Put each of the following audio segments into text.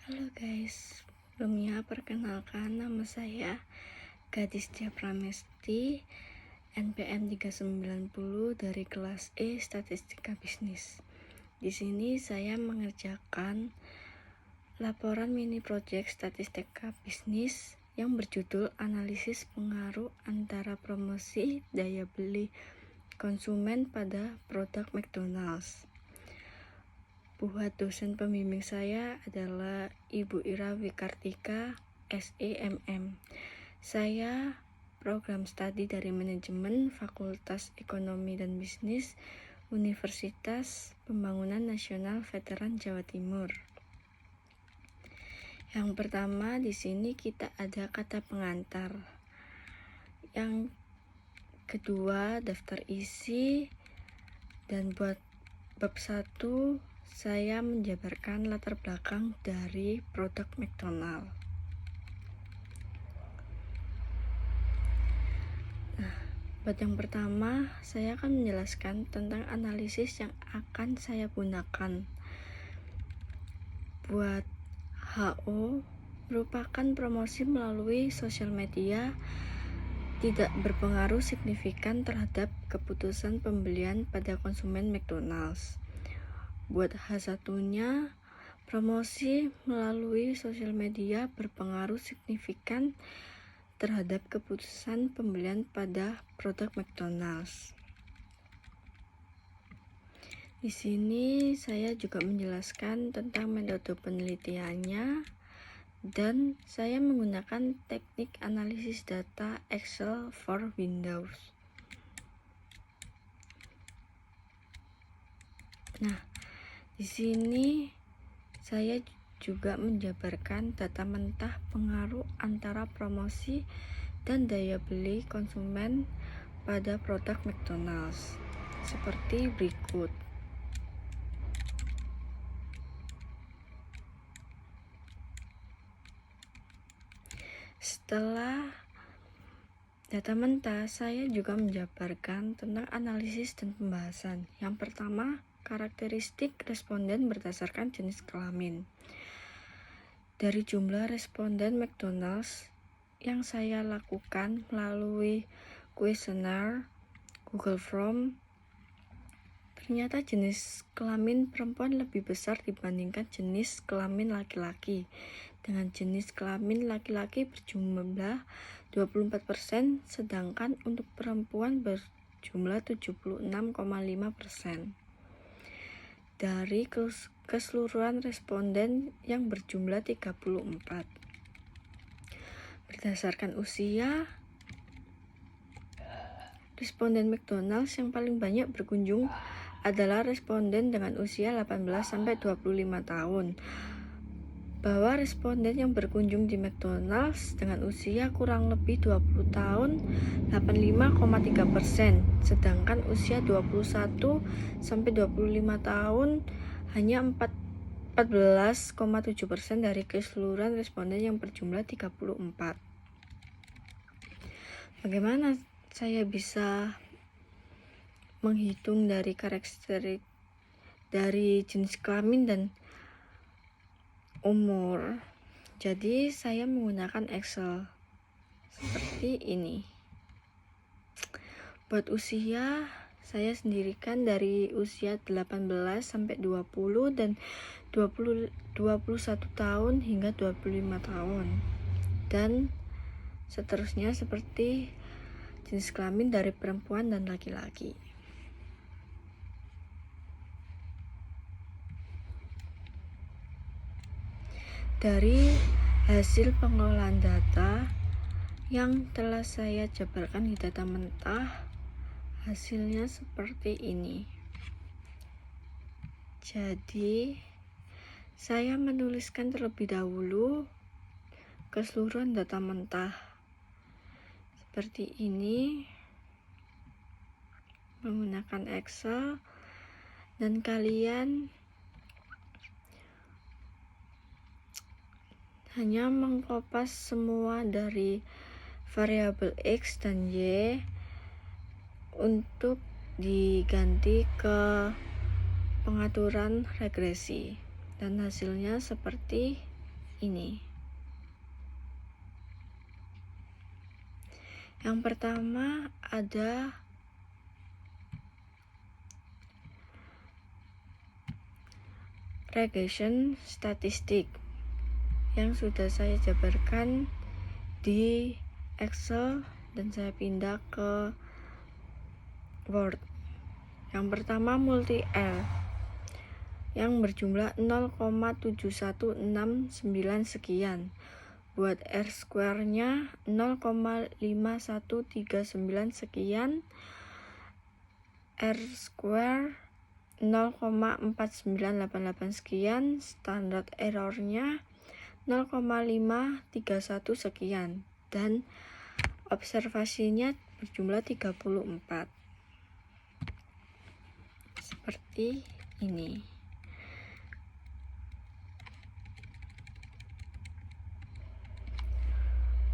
Halo guys, sebelumnya perkenalkan nama saya Gadis Dia Pramesti, NPM 390 dari kelas E Statistika Bisnis. Di sini saya mengerjakan laporan mini project statistika bisnis yang berjudul analisis pengaruh antara promosi daya beli konsumen pada produk McDonald's. Buat dosen pembimbing saya adalah Ibu Ira Wikartika, SEMM. Saya program studi dari manajemen Fakultas Ekonomi dan Bisnis Universitas Pembangunan Nasional Veteran Jawa Timur. Yang pertama di sini kita ada kata pengantar. Yang kedua daftar isi, dan buat bab 1 saya menjabarkan latar belakang dari produk McDonald's. Buat yang pertama, saya akan menjelaskan tentang analisis yang akan saya gunakan. Buat HO merupakan promosi melalui sosial media tidak berpengaruh signifikan terhadap keputusan pembelian pada konsumen McDonald's. Buat H1-nya, promosi melalui sosial media berpengaruh signifikan terhadap keputusan pembelian pada produk McDonald's. Di sini saya juga menjelaskan tentang metode penelitiannya, dan saya menggunakan teknik analisis data Excel for Windows. Nah, di sini saya juga menjabarkan data mentah pengaruh antara promosi dan daya beli konsumen pada produk McDonald's seperti berikut. Setelah data mentah, saya juga menjabarkan tentang analisis dan pembahasan. Yang pertama, karakteristik responden berdasarkan jenis kelamin. Dari jumlah responden McDonald's yang saya lakukan melalui kuesioner Google Form, ternyata jenis kelamin perempuan lebih besar dibandingkan jenis kelamin laki-laki, dengan jenis kelamin laki-laki berjumlah 24%, sedangkan untuk perempuan berjumlah 76,5%. Dari keseluruhan responden yang berjumlah 34. Berdasarkan usia, responden McDonald's yang paling banyak berkunjung adalah responden dengan usia 18-25 tahun. Bahwa responden yang berkunjung di McDonald's dengan usia kurang lebih 20 tahun 85,3%, sedangkan usia 21-25 tahun hanya 14,7% dari keseluruhan responden yang berjumlah 34. Bagaimana saya bisa menghitung dari karakteristik dari jenis kelamin dan umur? Jadi saya menggunakan Excel seperti ini. Buat usia, saya sendirikan dari usia 18-20 dan 21 tahun hingga 25 tahun. Dan seterusnya seperti jenis kelamin dari perempuan dan laki-laki. Dari hasil pengelolaan data yang telah saya jabarkan di data mentah, hasilnya seperti ini. Jadi, saya menuliskan terlebih dahulu keseluruhan data mentah seperti ini menggunakan Excel, dan kalian hanya mengkopas semua dari variabel X dan Y untuk diganti ke pengaturan regresi, dan hasilnya seperti ini. Yang pertama ada regression statistik yang sudah saya jabarkan di Excel dan saya pindah ke Word. Yang pertama multi L yang berjumlah 0,7169 sekian. Buat R square-nya 0,5139 sekian, R square 0,4988 sekian, standar errornya 0,531 sekian, dan observasinya berjumlah 34. Seperti ini.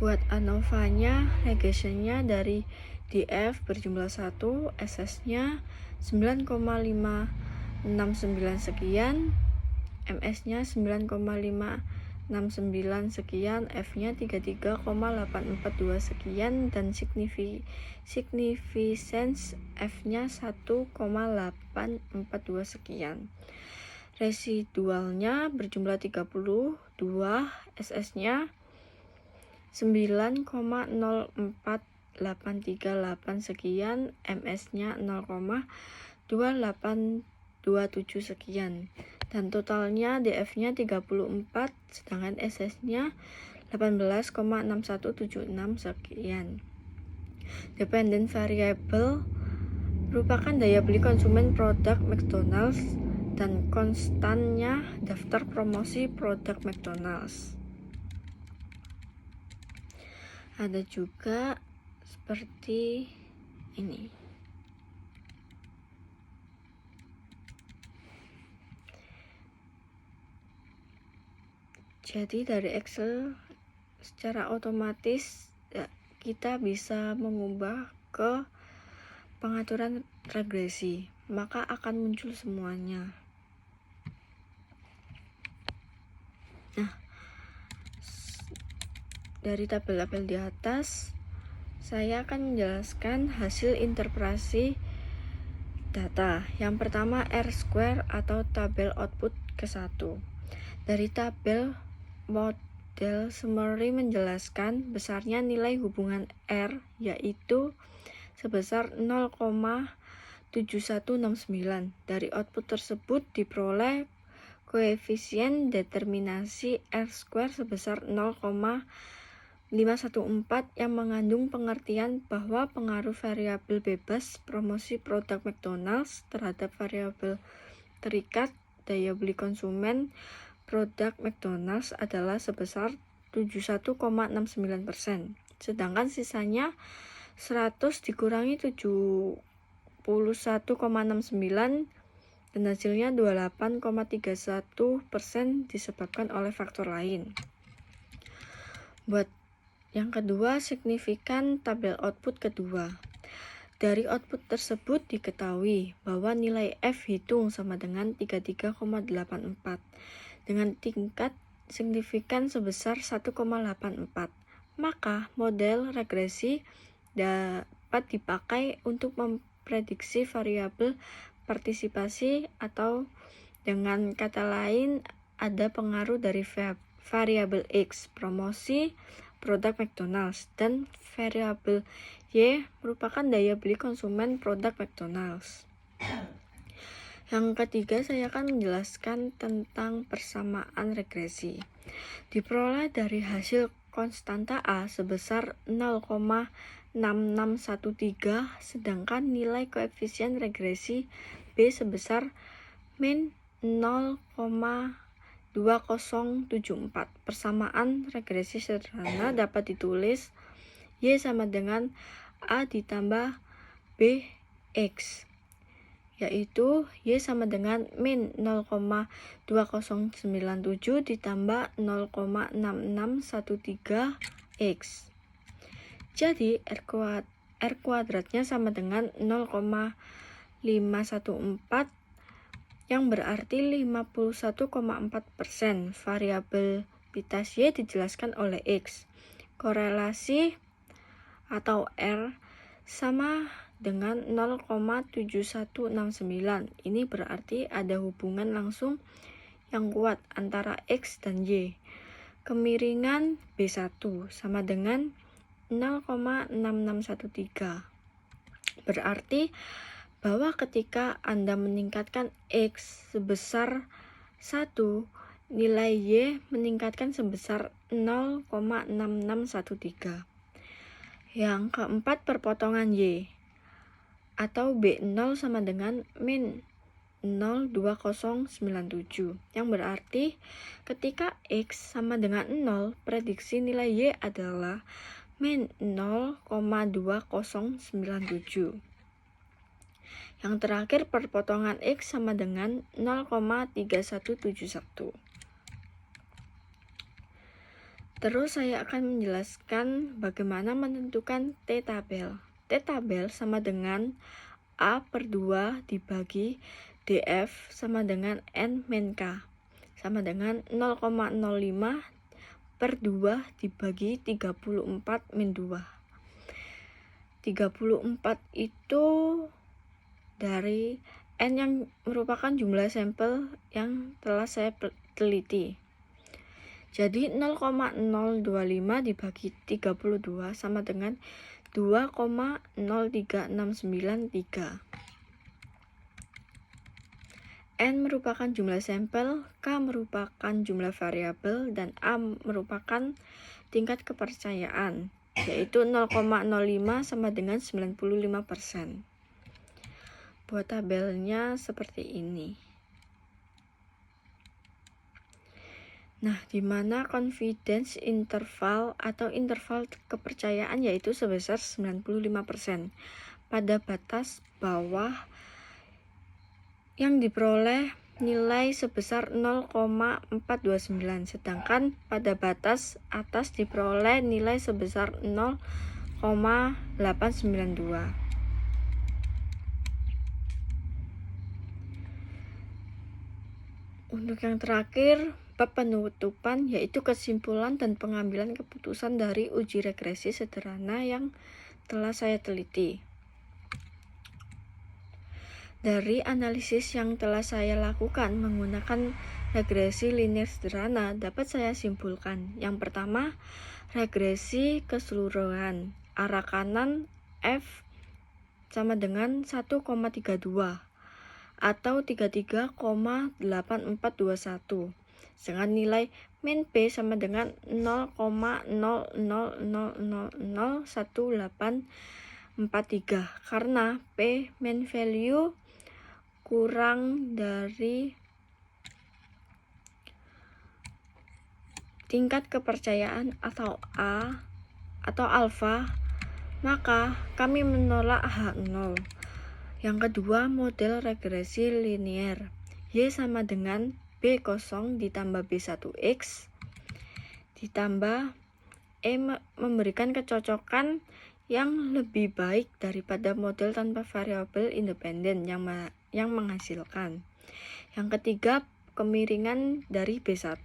Buat ANOVA-nya, regressionnya dari DF berjumlah 1, SS-nya 9,569 sekian, MS-nya 9,569 sekian, F-nya 33,842 sekian, dan significance F-nya 1,842 sekian. Residualnya berjumlah 32, SS-nya 9,04838 sekian, MS-nya 0,2827 sekian, dan totalnya DF-nya 34, sedangkan SS-nya 18,6176 sekian. Dependent variable merupakan daya beli konsumen produk McDonald's dan konstannya daftar promosi produk McDonald's. Ada juga seperti ini. Jadi dari Excel secara otomatis kita bisa mengubah ke pengaturan regresi, maka akan muncul semuanya. Nah, dari tabel-tabel di atas, saya akan menjelaskan hasil interpretasi data. Yang pertama R square atau tabel output ke-1. Dari tabel model summary menjelaskan besarnya nilai hubungan R, yaitu sebesar 0,7169. Dari output tersebut diperoleh koefisien determinasi R square sebesar 0,514 yang mengandung pengertian bahwa pengaruh variabel bebas promosi produk McDonald's terhadap variabel terikat daya beli konsumen produk McDonald's adalah sebesar 71,69%, sedangkan sisanya 100 dikurangi 71,69 dan hasilnya 28,31% disebabkan oleh faktor lain. Buat yang kedua, signifikan tabel output kedua. Dari output tersebut diketahui bahwa nilai F hitung sama dengan 33,84 dengan tingkat signifikan sebesar 1,84. Maka model regresi dapat dipakai untuk memprediksi variabel partisipasi, atau dengan kata lain ada pengaruh dari variabel X promosi produk McDonald's dan variabel Y merupakan daya beli konsumen produk McDonald's. Yang ketiga, saya akan menjelaskan tentang persamaan regresi. Diperoleh dari hasil konstanta A sebesar 0,6613, sedangkan nilai koefisien regresi B sebesar min 0,2074. Persamaan regresi sederhana dapat ditulis Y sama dengan A ditambah BX, yaitu Y sama dengan min 0,2097 ditambah 0,6613X. Jadi R kuadratnya sama dengan 0,514, yang berarti 51,4%. Variabel aktivitas Y dijelaskan oleh X. Korelasi atau R sama dengan 0,7169. Ini berarti ada hubungan langsung yang kuat antara X dan Y. Kemiringan B1 sama dengan 0,6613. Berarti bahwa ketika Anda meningkatkan X sebesar 1, nilai Y meningkatkan sebesar 0,6613. Yang keempat, perpotongan Y atau B0 sama dengan min 0,2097, yang berarti ketika X sama dengan 0, prediksi nilai Y adalah min 0,2097. Yang terakhir, perpotongan X sama dengan 0,3171. Terus saya akan menjelaskan bagaimana menentukan T-tabel. T-tabel sama dengan A/2 dibagi DF sama dengan N-K sama dengan 0,05/2 dibagi 34-2. 34 itu dari N yang merupakan jumlah sampel yang telah saya teliti. Jadi 0,025 dibagi 32 sama dengan 2,03693. N merupakan jumlah sampel, K merupakan jumlah variabel, dan A merupakan tingkat kepercayaan, yaitu 0,05 sama dengan 95%. Buat tabelnya seperti ini. Nah, di mana confidence interval atau interval kepercayaan yaitu sebesar 95% pada batas bawah yang diperoleh nilai sebesar 0,429, sedangkan pada batas atas diperoleh nilai sebesar 0,892. Untuk yang terakhir, bab penutupan yaitu kesimpulan dan pengambilan keputusan dari uji regresi sederhana yang telah saya teliti. Dari analisis yang telah saya lakukan menggunakan regresi linear sederhana, dapat saya simpulkan. Yang pertama, regresi keseluruhan arah kanan F sama dengan 1,32 atau 33,8421 dengan nilai min P sama dengan 0,00001843 karena P min value kurang dari tingkat kepercayaan atau A atau alfa, maka kami menolak H0. Yang kedua, model regresi linear. Y sama dengan B0 ditambah B1X ditambah E memberikan kecocokan yang lebih baik daripada model tanpa variabel independen yang menghasilkan. Yang ketiga, kemiringan dari B1.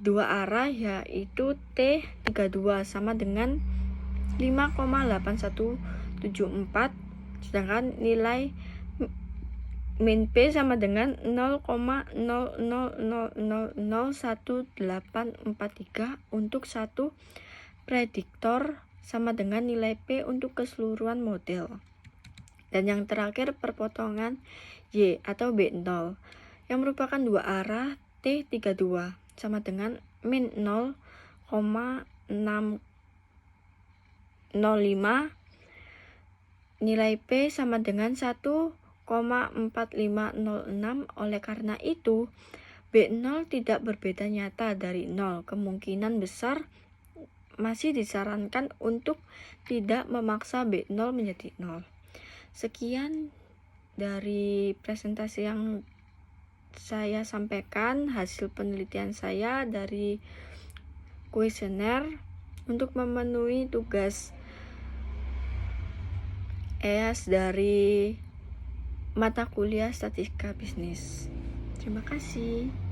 Dua arah yaitu T32 sama dengan 5,8174, sedangkan nilai min P sama dengan 0,00001843 untuk satu prediktor sama dengan nilai P untuk keseluruhan model. Dan yang terakhir, perpotongan Y atau B0 yang merupakan dua arah T32 sama dengan min 0,605, nilai P sama dengan 1,4506. Oleh karena itu, B0 tidak berbeda nyata dari 0. Kemungkinan besar masih disarankan untuk tidak memaksa B0 menjadi 0. Sekian dari presentasi yang saya sampaikan, hasil penelitian saya dari kuesioner untuk memenuhi tugas EAS dari mata kuliah Statistika Bisnis. Terima kasih.